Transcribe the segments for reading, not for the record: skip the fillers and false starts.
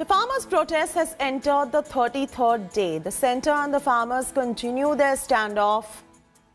The farmers' protest has entered the 33rd day. The centre and the farmers continue their standoff.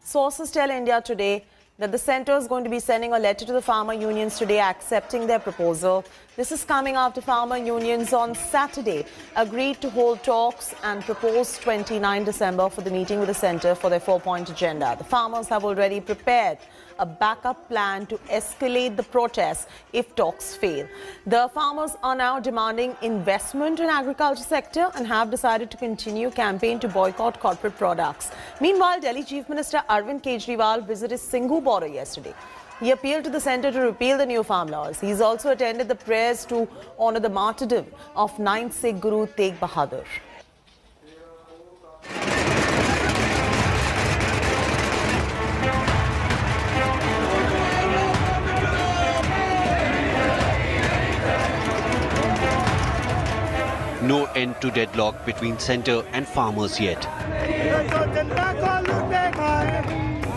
Sources tell India Today that the centre is going to be sending a letter to the farmer unions today accepting their proposal. This is coming after farmer unions on Saturday agreed to hold talks and propose 29 December for the meeting with the centre for their 4-point agenda. The farmers have already prepared a backup plan to escalate the protests if talks fail. The farmers are now demanding investment in agriculture sector and have decided to continue campaign to boycott corporate products. Meanwhile, Delhi Chief Minister Arvind Kejriwal visited Singhu border yesterday. He appealed to the centre to repeal the new farm laws. He's also attended the prayers to honour the martyrdom of 9th Sikh Guru Tegh Bahadur. No end to deadlock between centre and farmers yet.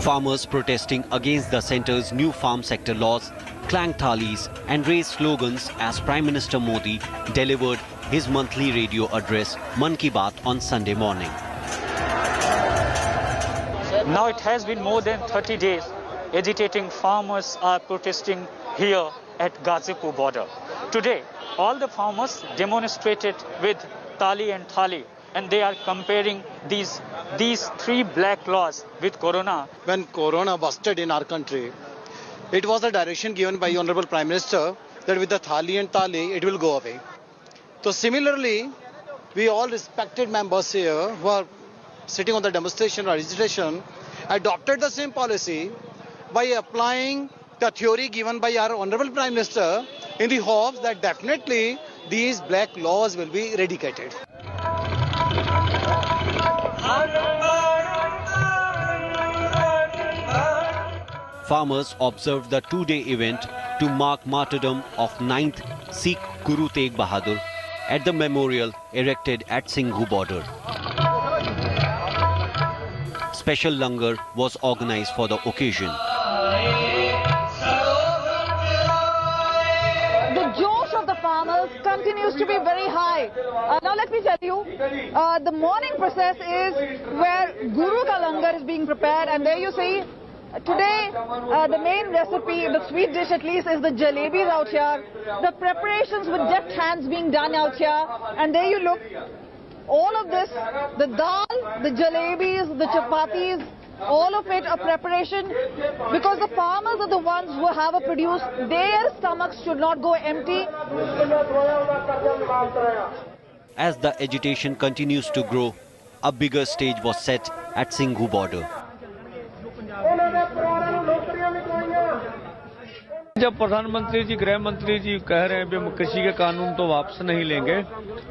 Farmers protesting against the centre's new farm sector laws clanged thalis and raised slogans as Prime Minister Modi delivered his monthly radio address Mann Ki Baat on Sunday morning. Now it has been more than 30 days. Agitating farmers are protesting here at Ghazipur border. Today, all the farmers demonstrated with tali and thali, and they are comparing these three black laws with Corona. When Corona busted in our country, it was a direction given by Honorable Prime Minister that with the thali and tali, it will go away. So similarly, we all respected members here who are sitting on the demonstration or agitation adopted the same policy by applying the theory given by our Honorable Prime Minister in the hopes that definitely these black laws will be eradicated. Farmers observed the two-day event to mark martyrdom of 9th Sikh Guru Tegh Bahadur at the memorial erected at Singhu border. Special langar was organized for the occasion. Farmers continues to be very high. Now let me tell you, the morning process is where Guru Ka Langar is being prepared, and there you see, today the main recipe, the sweet dish at least, is the jalebis out here. The preparations with deft hands being done out here, and there you look, all of this, the dal, the jalebis, the chapatis, all of it a preparation, because the farmers are the ones who have a produce. Their stomachs should not go empty. As the agitation continues to grow, a bigger stage was set at Singhu border. जब प्रधानमंत्री जी, गृह मंत्री जी कह रहे हैं कि कृषि के कानून तो वापस नहीं लेंगे,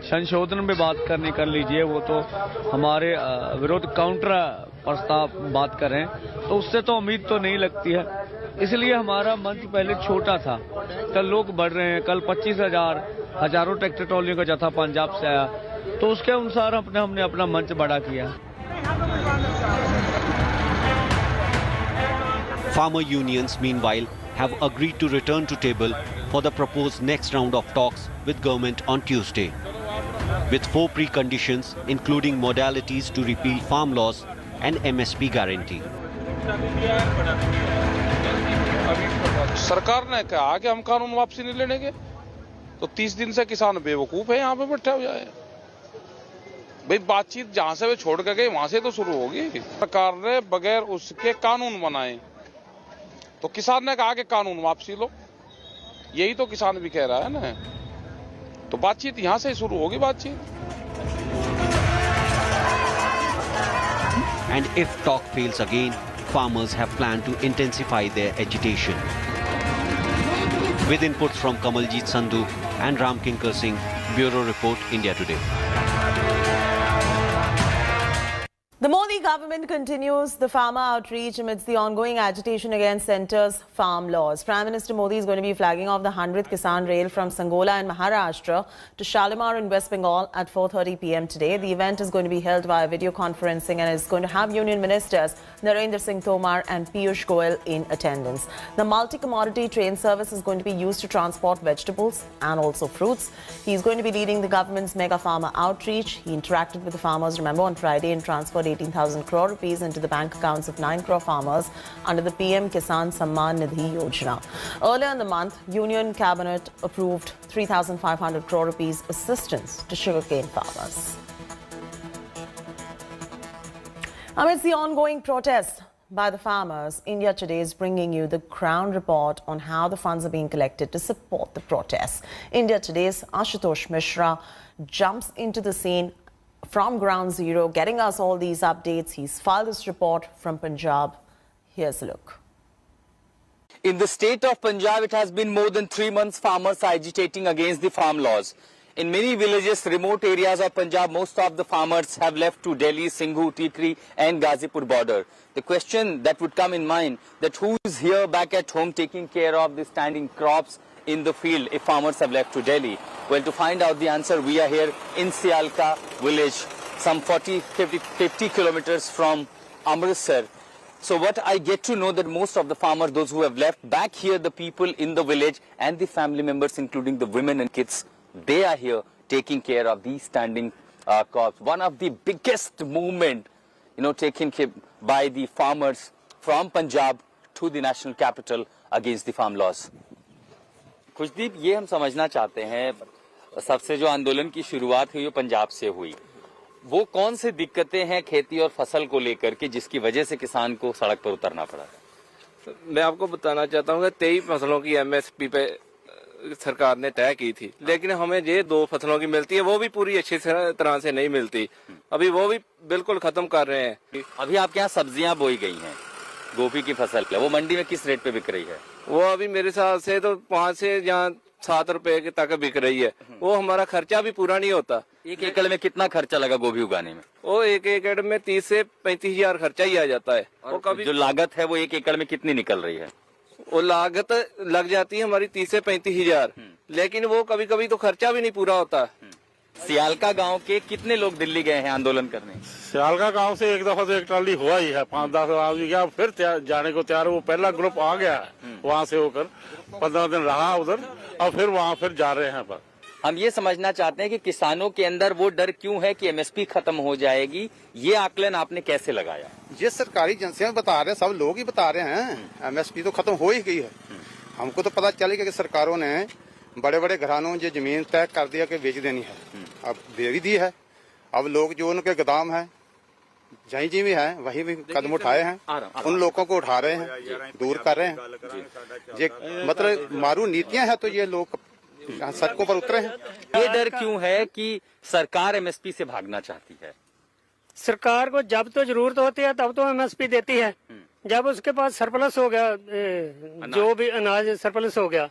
संशोधन में बात करनी कर लीजिए, वो तो हमारे विरोध काउंटर प्रस्ताव बात करें, तो उससे तो उम्मीद तो नहीं लगती है। इसलिए हमारा मंच पहले छोटा था, कल लोग बढ़ रहे हैं, कल 25,000 हजारों ट्रैक्टर ट्रॉलियों का जत्था पंजाब से आया, तो उसके अनुसार हमने अपना मंच बड़ा किया। Farmer unions, meanwhile, have agreed to return to table for the proposed next round of talks with government on Tuesday, with 4 preconditions including modalities to repeal farm laws and MSP guarantee. सरकार ने कहा कि हम कानून वापसी नहीं लेंगे, तो 30 दिन से किसान बेवकूफ है, यहाँ पे बैठे हो जाए। भाई बातचीत जहाँ से वे छोड़ के गए वहां से तो शुरू होगी। सरकार ने बगैर उसके कानून बनाए, तो किसान ने कहा कि कानून वापसी लो, यही तो किसान भी कह रहा है ना, तो बातचीत यहाँ से शुरू होगी बातचीत। And if talk fails again, farmers have planned to intensify their agitation. With inputs from Kamaljeet Sandhu and Ram Kinkar Singh, Bureau Report, India Today. The Modi government continues the farmer outreach amidst the ongoing agitation against centre's farm laws. Prime Minister Modi is going to be flagging off the 100th Kisan Rail from Sangola in Maharashtra to Shalimar in West Bengal at 4:30 p.m. today. The event is going to be held via video conferencing and is going to have Union Ministers Narendra Singh Tomar and Piyush Goyal in attendance. The multi-commodity train service is going to be used to transport vegetables and also fruits. He's going to be leading the government's mega farmer outreach. He interacted with the farmers, remember, on Friday and transferred 18,000 crore rupees into the bank accounts of 9 crore farmers under the PM Kisan Samman Nidhi Yojana. Earlier in the month, Union Cabinet approved 3,500 crore rupees assistance to sugarcane farmers. Amidst the ongoing protests by the farmers, India Today is bringing you the ground report on how the funds are being collected to support the protests. India Today's Ashutosh Mishra jumps into the scene from ground zero, getting us all these updates. He's filed this report from Punjab. Here's a look. In the state of Punjab, it has been more than 3 months farmers are agitating against the farm laws. In many villages, remote areas of Punjab, most of the farmers have left to Delhi, Singhu, Tikri and Ghazipur border. The question that would come in mind, that who is here back at home taking care of the standing crops in the field if farmers have left to Delhi? Well, to find out the answer, we are here in Sialka village, some 50 kilometers from Amritsar. So what I get to know that most of the farmers, those who have left back here, the people in the village and the family members, including the women and kids, they are here taking care of these standing crops. One of the biggest movement, taken by the farmers from Punjab to the national capital against the farm laws. Khushdeep, ये हम समझना चाहते हैं, सबसे जो आंदोलन की शुरुआत हुई वो पंजाब से हुई, वो कौन सी दिक्कतें हैं खेती और फसल को लेकर के जिसकी वजह से किसान को सड़क पर उतरना पड़ा? मैं आपको बताना चाहता हूँ कि 23 फसलों की एमएसपी पे सरकार ने तय की थी, लेकिन हमें ये 2 फसलों की मिलती है, वो भी पूरी अच्छी तरह से नहीं मिलती। अभी वो भी बिल्कुल खत्म कर रहे हैं। अभी आपके यहाँ सब्जियां बोई गई हैं, गोभी की फसल है, वो मंडी में किस रेट पे बिक रही है? वो अभी मेरे हिसाब से तो 5 से या 7 रुपए के तक बिक रही है। वो हमारा खर्चा भी पूरा नहीं होता। 1 एकड़ में कितना खर्चा लगा गोभी उगाने में? वो 1 एकड़ में 30 से 35 हजार खर्चा ही आ जाता है। और कभी जो लागत है वो 1 एकड़ में कितनी निकल रही है? वो लागत लग जाती है हमारी 30 से 35 हजार, लेकिन वो कभी कभी तो खर्चा भी नहीं पूरा होता। सियालका गांव के कितने लोग दिल्ली गए हैं आंदोलन करने? सियालका गांव से एक दफा तो एक ट्राली हुआ ही है, 5-10 आदमी गया, फिर जाने को तैयार। वो पहला ग्रुप आ गया है वहाँ से होकर, 15 दिन रहा उधर और फिर वहाँ फिर जा रहे हैं। पर हम ये समझना चाहते हैं कि किसानों के अंदर वो डर क्यों है कि एमएसपी खत्म हो जाएगी, ये आकलन आपने कैसे लगाया? ये सरकारी एजेंसियां बता रहे हैं, सब लोग ही बता रहे हैं, एमएसपी तो खत्म हो ही गई है। हमको तो पता चलेगा कि सरकारों ने बड़े बड़े घरानों में जमीन तय कर दिया कि बेच देनी है, अब दे भी दी है। अब लोग जो उनके गोदाम है जहीं जी भी है वही भी कदम उठाए हैं, उन लोगों को उठा रहे हैं, दूर कर रहे हैं। ये मतलब मारू नीतियां हैं तो ये लोग सड़कों पर उतरे हैं। ये डर क्यों है कि सरकार एमएसपी से भागना चाहती है? सरकार को जब तो जरूरत होती है तब तो एमएसपी देती है, जब उसके पास सरप्लस हो गया, जो भी अनाज सरप्लस हो गया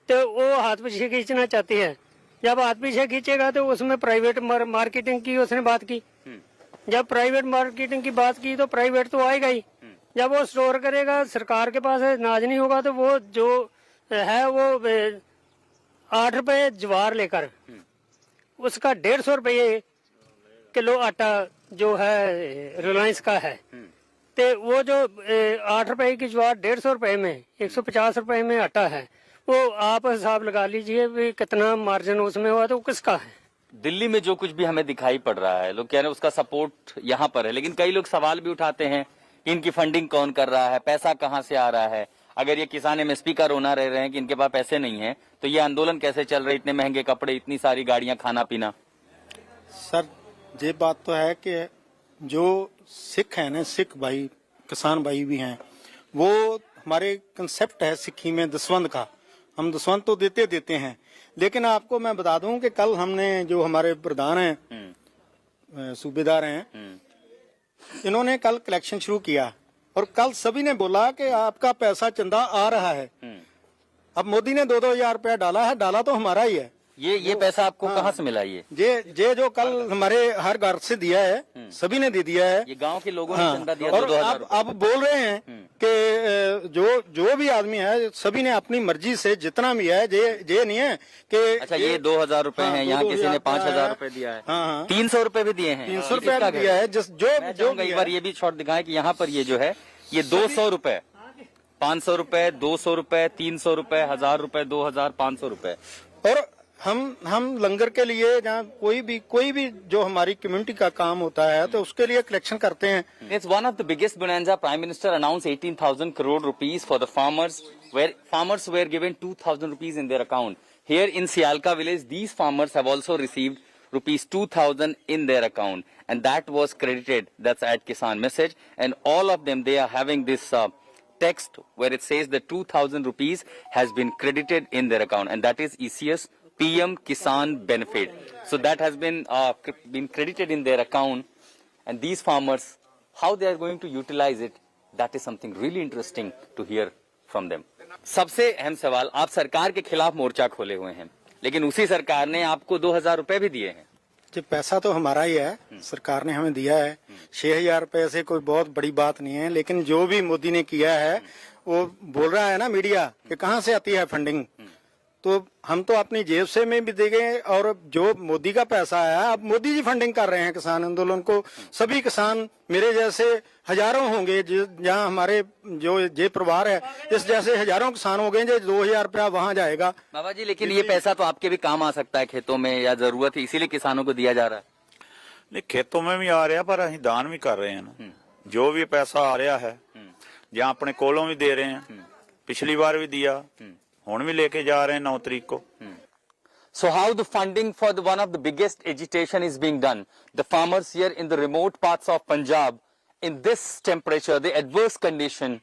तो वो हाथ पीछे खींचना चाहती है। जब हाथ पीछे खींचेगा तो उसमें प्राइवेट मार्केटिंग की उसने बात की। जब प्राइवेट मार्केटिंग की बात की तो प्राइवेट तो आएगा ही। जब वो स्टोर करेगा, सरकार के पास अनाज नहीं होगा तो वो जो है वो 8 रुपए ज्वार लेकर उसका 150 रुपये किलो आटा जो है रिलायंस का है, तो वो जो 8 रुपए की ज्वार 150 रुपए में 150 रुपए में आटा है, वो आप हिसाब लगा लीजिए भी कितना मार्जिन उसमें हुआ तो किसका है। दिल्ली में जो कुछ भी हमें दिखाई पड़ रहा है, लोग कह रहे हैं उसका सपोर्ट यहाँ पर है, लेकिन कई लोग सवाल भी उठाते हैं कि इनकी फंडिंग कौन कर रहा है, पैसा कहाँ से आ रहा है। अगर ये किसान एमएसपी का रोना रह रहे हैं कि इनके पास पैसे नहीं है, तो ये आंदोलन कैसे चल रहे, इतने महंगे कपड़े, इतनी सारी गाड़ियां, खाना पीना? सर ये बात तो है कि जो सिख है ना, सिख भाई किसान भाई भी हैं, वो हमारे कंसेप्ट है सिक्खी में दसवंध का, हम दसवंध तो देते हैं। लेकिन आपको मैं बता दूं कि कल हमने जो हमारे प्रधान हैं, सूबेदार हैं, इन्होंने कल कलेक्शन शुरू किया और कल सभी ने बोला कि आपका पैसा चंदा आ रहा है। अब मोदी ने 2-2 हजार रुपया डाला है, डाला तो हमारा ही है, ये पैसा आपको कहाँ से मिला? ये जो कल हमारे हर घर से दिया है, सभी ने दे दिया है। ये गांव के लोगों ने चंदा दिया। और आप बोल रहे हैं कि जो भी आदमी है सभी ने अपनी मर्जी से जितना भी है, ये नहीं है कि अच्छा ये 2000 रुपए हैं, यहाँ किसी ने 5000 रुपए दिया है। 300 रुपए भी दिए हैं। 300 रुपए दिया है। जो एक बार ये भी शॉट दिखाएं कि यहाँ पर ये जो है ये 200 रुपए, 500 रुपए, 200 रुपए, 300 रुपए, 1000 रुपए, 2000, 500 रुपए। और हम लंगर के लिए जहाँ कोई भी जो हमारी कम्युनिटी का काम होता है तो उसके लिए कलेक्शन करते हैं। It's one of the biggest bonanza. Prime Minister announced 18,000 crore rupees for the farmers, where farmers were given 2,000 rupees in their account. Here in Sialka village, these farmers have also received rupees 2,000 in their account, and that was credited. That's at Kisan Message, and all of them, they are having this text where it says that 2,000 rupees has been credited in their account, and that is ECS PM Kisan benefit. So that has been credited in their account, and these farmers, how they are going to utilize it, that is something really interesting to hear from them. सबसे अहम सवाल, आप सरकार के खिलाफ मोर्चा खोले हुए हैं, लेकिन उसी सरकार ने आपको 2000 रुपए भी दिए हैं। जो पैसा तो हमारा ही है, सरकार ने हमें दिया है। 6000 रुपए से कोई बहुत बड़ी बात नहीं है, लेकिन जो भी मोदी ने किया है वो बोल रहा है ना मीडिया कि कहाँ से आती है फंडिंग, तो हम तो अपनी जेब से में भी देंगे। और जो मोदी का पैसा है, अब मोदी जी फंडिंग कर रहे हैं किसान आंदोलन को। सभी किसान मेरे जैसे हजारों होंगे, जहाँ हमारे जो ये परिवार है इस जैसे हजारों किसान हो गए जो 2000 रुपया वहाँ जाएगा। बाबा जी, लेकिन ये पैसा तो आपके भी काम आ सकता है खेतों में, या जरूरत है इसीलिए किसानों को दिया जा रहा है? नहीं, खेतों में भी आ रहा, पर अं दान भी कर रहे हैं ना। जो भी पैसा आ रहा है, जहाँ अपने कोलों भी दे रहे हैं, पिछली बार भी दिया, हुण भी लेके जा रहे हैं 9 तारीख को। So how the funding for the one of the biggest agitation is being done? The farmers here in the remote parts of Punjab, in this temperature, the adverse condition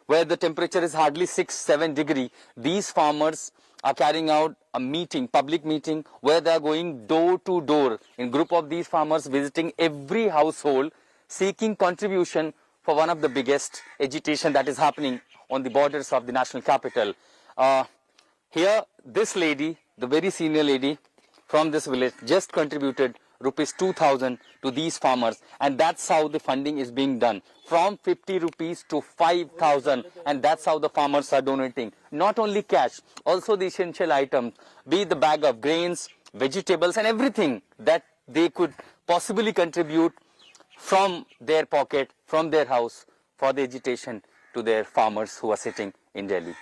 where the temperature is hardly 6-7 degrees, these farmers are carrying out a meeting, public meeting, where they are going door to door in group of these farmers, visiting every household, seeking contribution for one of the biggest agitation that is happening on the borders of the national capital. Here, this lady, the very senior lady from this village, just contributed rupees 2,000 to these farmers, and that's how the funding is being done, from 50 rupees to 5,000, and that's how the farmers are donating. Not only cash, also the essential items, be it the bag of grains, vegetables, and everything that they could possibly contribute from their pocket, from their house, for the agitation to their farmers who are sitting in Delhi.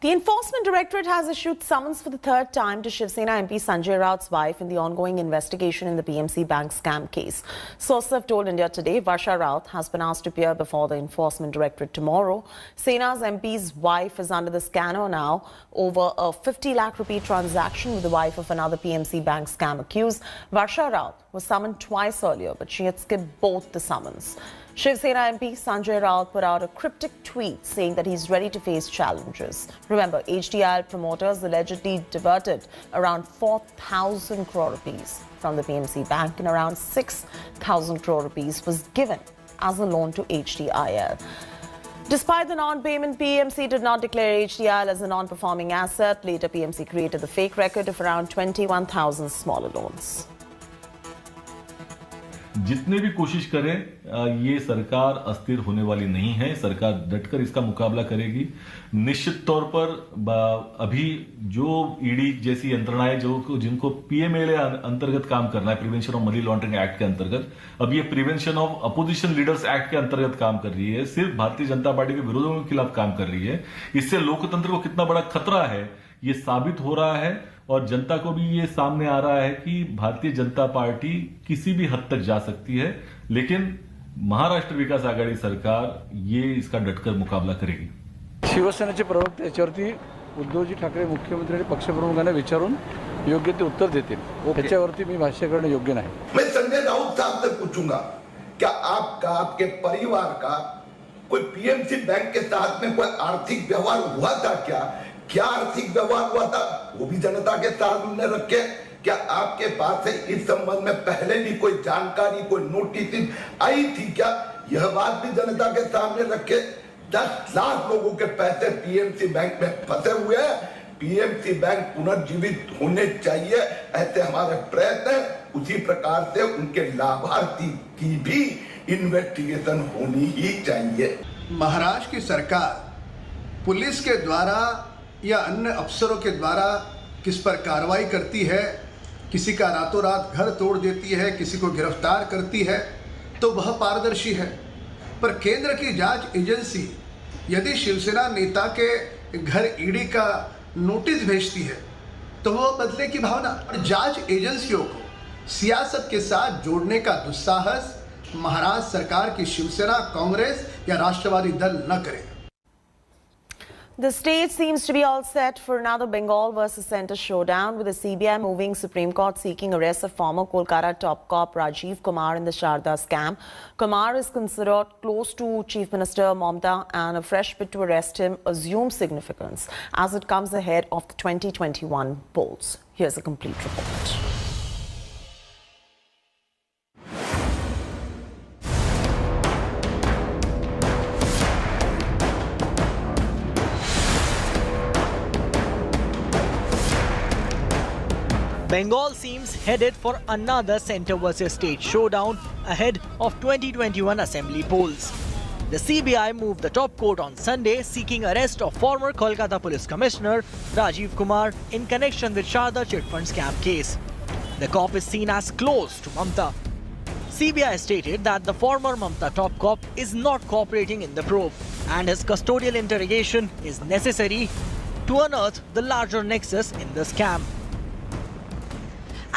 The Enforcement Directorate has issued summons for the third time to Shiv Sena MP Sanjay Raut's wife in the ongoing investigation in the PMC Bank scam case. Sources have told India Today Varsha Raut has been asked to appear before the Enforcement Directorate tomorrow. Sena's MP's wife is under the scanner now over a 50 lakh rupee transaction with the wife of another PMC Bank scam accused. Varsha Raut was summoned twice earlier, but she had skipped both the summons. Shiv Sena MP Sanjay Raut put out a cryptic tweet saying that he's ready to face challenges. Remember, HDIL promoters allegedly diverted around 4,000 crore rupees from the PMC Bank, and around 6,000 crore rupees was given as a loan to HDIL. Despite the non-payment, PMC did not declare HDIL as a non-performing asset. Later, PMC created the fake record of around 21,000 smaller loans. जितने भी कोशिश करें, ये सरकार अस्थिर होने वाली नहीं है। सरकार डटकर इसका मुकाबला करेगी। निश्चित तौर पर अभी जो ईडी जैसी यंत्रणाएं जिनको पीएमएलए अंतर्गत काम करना है, prevention of money laundering act के अंतर्गत, अब ये prevention of opposition leaders act के अंतर्गत काम कर रही है, सिर्फ भारतीय जनता पार्टी के विरोधियों के खिलाफ काम कर रही है। इससे लोकतंत्र को कितना बड़ा खतरा है ये साबित हो रहा है, और जनता को भी ये सामने आ रहा है कि भारतीय जनता पार्टी किसी भी हद तक जा सकती है, लेकिन महाराष्ट्र विकास आघाडी सरकार ये इसका डटकर मुकाबला करेगी. शिवसेनेचे प्रवक्ते याच्यावरती उद्धवजी ठाकरे मुख्यमंत्री आणि पक्षप्रमुखांना विचारून योग्य ते उत्तर देतील. त्याच्यावरती मी भाष्य करणे योग्य नाही. मैं संजय राउत साहब से पूछूंगा, क्या आपका, आपके परिवार का कोई पीएमसी बैंक के साथ में कोई आर्थिक व्यवहार हुआ था? क्या आर्थिक व्यवहार हुआ था वो भी जनता के सामने रखे. क्या आपके पास से इस संबंध में पहले भी कोई जानकारी, कोई नोटिस आई थी क्या? यह बात भी जनता के सामने रखे. 10 लाख लोगों के पैसे पीएमसी बैंक में फंसे हुए हैं. पीएमसी बैंक पुनर्जीवित होने चाहिए, ऐसे हमारे प्रयत्न है। उसी प्रकार से उनके लाभार्थी की भी इन्वेस्टिगेशन होनी ही चाहिए। महाराष्ट्र की सरकार पुलिस के द्वारा या अन्य अफसरों के द्वारा किस पर कार्रवाई करती है, किसी का रातों रात घर तोड़ देती है, किसी को गिरफ्तार करती है, तो वह पारदर्शी है। पर केंद्र की जांच एजेंसी यदि शिवसेना नेता के घर ईडी का नोटिस भेजती है तो वह बदले की भावना और जांच एजेंसियों को सियासत के साथ जोड़ने का दुस्साहस महाराष्ट्र सरकार की शिवसेना, कांग्रेस या राष्ट्रवादी दल न करे। The state seems to be all set for another Bengal versus Centre showdown, with the CBI moving Supreme Court seeking arrest of former Kolkata top cop Rajiv Kumar in the Sharda scam. Kumar is considered close to Chief Minister Mamata, and a fresh bid to arrest him assumes significance as it comes ahead of the 2021 polls. Here's a complete report. Bengal seems headed for another centre versus state showdown ahead of 2021 assembly polls. The CBI moved the top court on Sunday seeking arrest of former Kolkata Police Commissioner Rajiv Kumar in connection with Sharda chit fund scam case. The cop is seen as close to Mamata. CBI stated that the former Mamata top cop is not cooperating in the probe and his custodial interrogation is necessary to unearth the larger nexus in the scam.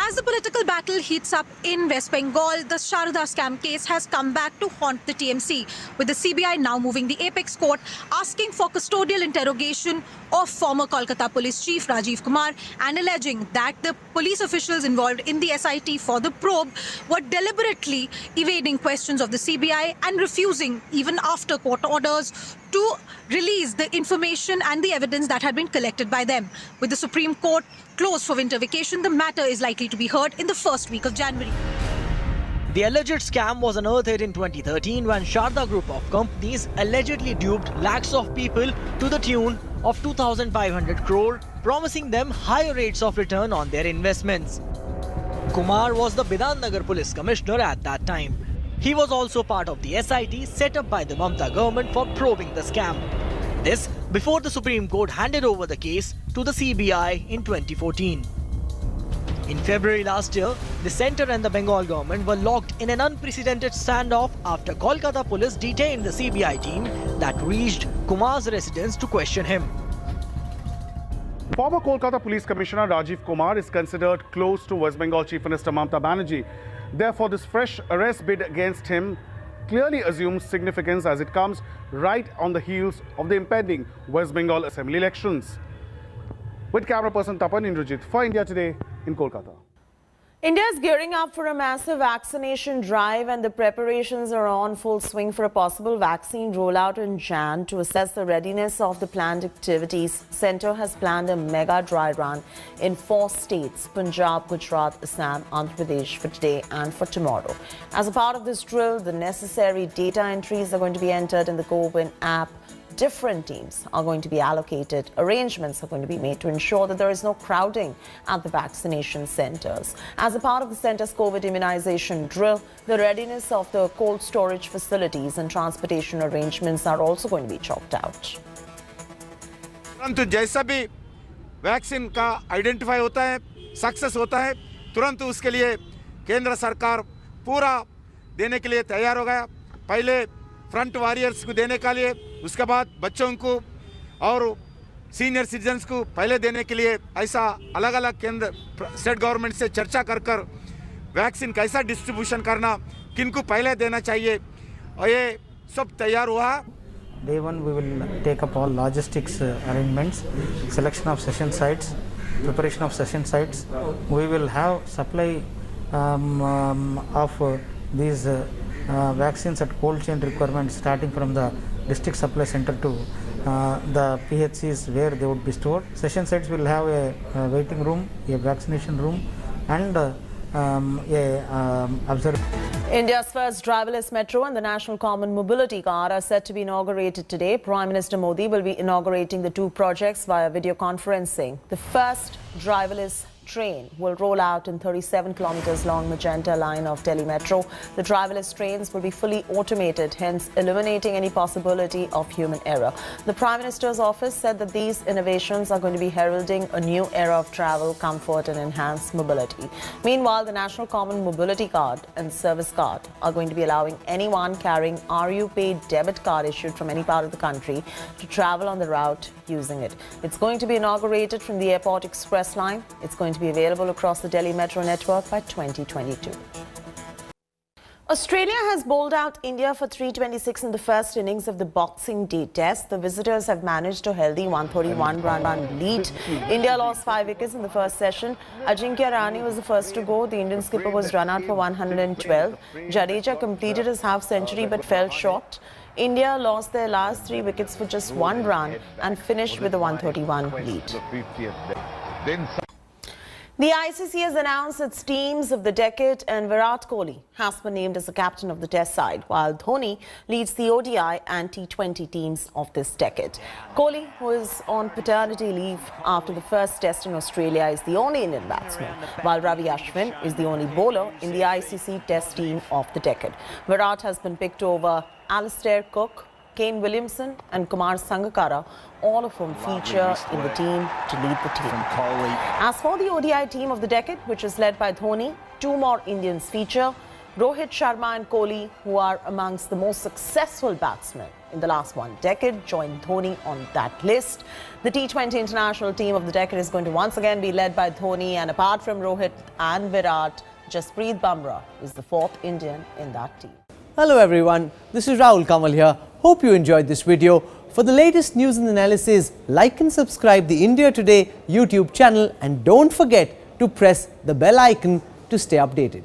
As the political battle heats up in West Bengal, the Sharda scam case has come back to haunt the TMC, with the CBI now moving the apex court asking for custodial interrogation of former Kolkata Police Chief Rajiv Kumar and alleging that the police officials involved in the SIT for the probe were deliberately evading questions of the CBI and refusing, even after court orders, to release the information and the evidence that had been collected by them. With the Supreme Court closed for winter vacation, the matter is likely to be heard in the first week of January. The alleged scam was unearthed in 2013 when Sharda Group of companies allegedly duped lakhs of people to the tune of 2,500 crore, promising them higher rates of return on their investments. Kumar was the Bidan Nagar Police Commissioner at that time. He was also part of the SIT set up by the Mamata government for probing the scam. This before the Supreme Court handed over the case to the CBI in 2014. In February last year, the centre and the Bengal government were locked in an unprecedented standoff after Kolkata police detained the CBI team that reached Kumar's residence to question him. Former Kolkata Police Commissioner Rajiv Kumar is considered close to West Bengal Chief Minister Mamata Banerjee. Therefore, this fresh arrest bid against him clearly assumes significance as it comes right on the heels of the impending West Bengal Assembly elections. With camera person Tapan Indrajit for India Today in Kolkata. India is gearing up for a massive vaccination drive, and the preparations are on full swing for a possible vaccine rollout in Jan. To assess the readiness of the planned activities, Centre has planned a mega dry run in 4 states: Punjab, Gujarat, Assam, Andhra Pradesh for today and for tomorrow. As a part of this drill, the necessary data entries are going to be entered in the CoWIN app. Different teams are going to be allocated. Arrangements are going to be made to ensure that there is no crowding at the vaccination centres. As a part of the centre's COVID immunisation drill, the readiness of the cold storage facilities and transportation arrangements are also going to be chalked out. परंतु जैसा भी vaccine का identify होता है, success होता है, तुरंत उसके लिए केंद्र सरकार पूरा देने के लिए तैयार हो गया। पहले फ्रंट वॉरियर्स को देने के लिए, उसके बाद बच्चों को और सीनियर सिटीजन्स को पहले देने के लिए ऐसा अलग अलग केंद्र स्टेट गवर्नमेंट से चर्चा कर वैक्सीन कैसा डिस्ट्रीब्यूशन करना, किनको पहले देना चाहिए, और ये सब तैयार हुआ। Day one we will take up all logistics arrangements, selection of session sites, preparation of session sites. We will have supply of these vaccines at cold chain requirements, starting from the district supply center to the PHCs where they would be stored. Session sites will have a waiting room, a vaccination room, and India's first driverless metro and the National Common Mobility Card are set to be inaugurated today. Prime Minister Modi will be inaugurating the two projects via video conferencing. The first driverless train will roll out in 37 kilometers long Magenta line of Delhi Metro. The driverless trains will be fully automated, hence eliminating any possibility of human error. The Prime Minister's office said that these innovations are going to be heralding a new era of travel, comfort and enhanced mobility. Meanwhile, the National Common Mobility Card and Service Card are going to be allowing anyone carrying RuPay debit card issued from any part of the country to travel on the route using it. It's going to be inaugurated from the Airport Express line. It's going to be available across the Delhi Metro network by 2022. Australia has bowled out India for 326 in the first innings of the Boxing Day Test. The visitors have managed a healthy 131-run lead. India lost 5 wickets in the first session. Ajinkya Rahane was the first to go. The Indian skipper was run out for 112. Jadeja completed his half-century but fell short. India lost their last 3 wickets for just 1 run and finished with a 131 lead. The ICC has announced its teams of the decade and Virat Kohli has been named as the captain of the Test side, while Dhoni leads the ODI and T20 teams of this decade. Kohli, who is on paternity leave after the first Test in Australia, is the only Indian batsman, while Ravi Ashwin is the only bowler in the ICC Test team of the decade. Virat has been picked over Alistair Cook, Kane Williamson and Kumar Sangakkara, all of whom feature in the team to lead the team. As for the ODI team of the decade, which is led by Dhoni, 2 more Indians feature. Rohit Sharma and Kohli, who are amongst the most successful batsmen in the last 1 decade, join Dhoni on that list. The T20 international team of the decade is going to once again be led by Dhoni, and apart from Rohit and Virat, Jasprit Bumrah is the 4th Indian in that team. Hello everyone, this is Rahul Kamal here. Hope you enjoyed this video. For the latest news and analysis, like and subscribe the India Today YouTube channel and don't forget to press the bell icon to stay updated.